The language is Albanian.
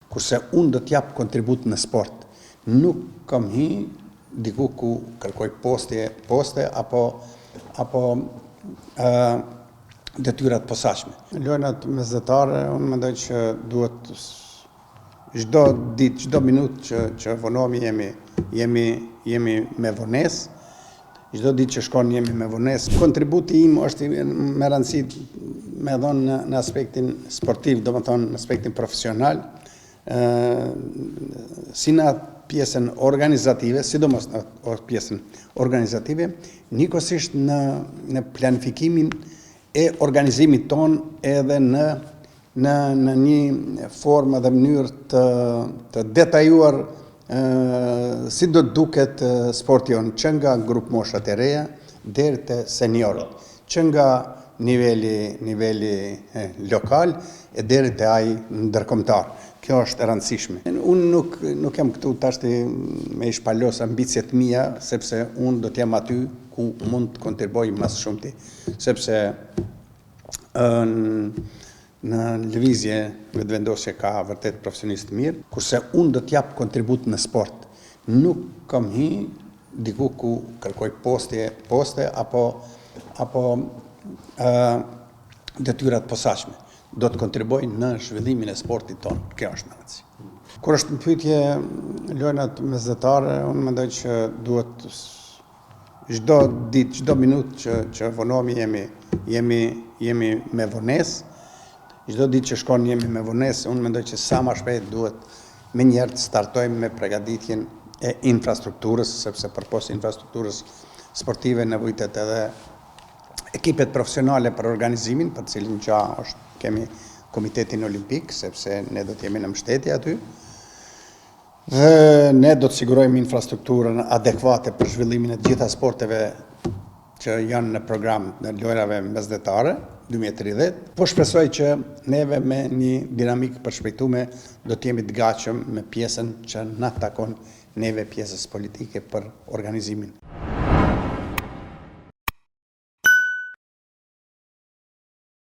kurse unë do t'jap kontribut në sport. Nuk kam hi diku ku kërkoj poste apo detyrat posaçme. Lojnat mesdhetare, unë mendoj që duhet çdo ditë, çdo minutë që vonohemi jemi me vonesë. Çdo ditë që shkon jemi me vonesë. Kontributi im është me rëndësi me dhonë në aspektin sportiv, do më thonë në aspektin profesional, si në pjesën organizative, sidomos në pjesën organizative, njëkohësisht në planifikimin e organizimit ton edhe në një formë dhe mënyrë të detajuar si do të duket sporti jonë, që nga grup moshat e reja deri te seniorët, që nga niveli lokal e deri te ai ndërkombëtar. Kjo është e rëndësishme. Unë nuk jam këtu tash me shpalos ambicjet mia, sepse unë do të jem aty ku mund të kontribuoj më së shumti, sepse në lëvizje vetëvendosje ka vërtet profesionistë mirë, kurse unë do t'jap kontribut në sport. Nuk kam hi diku ku kërkoj poste apo detyrat posaçme. Do të kontribuoj në zhvillimin e sportit ton. Kjo është në rëndësi. Kur është në pyetje lojnat mesdhetare, unë mendoj që duhet çdo ditë, çdo minutë që vonohemi jemi me vonesë. Çdo ditë që shkon jemi me vonesë, unë mendoj që sa më shpejt duhet menjëherë të startojmë me përgatitjen e infrastrukturës, sepse përpos infrastrukturës sportive nevojitet edhe ekipet profesionale për organizimin, për cilin që kemi Komitetin Olimpik, sepse ne do të jemi në mbështetje aty. Dhe ne do të sigurojmë infrastrukturën adekuate për zhvillimin e gjitha sporteve që janë në program në lojrave mesdhetare 2030. Po shpresoj që neve me një dinamikë përshpejtume do të jemi të gatshëm me pjesën që na takon neve pjesës politike për organizimin.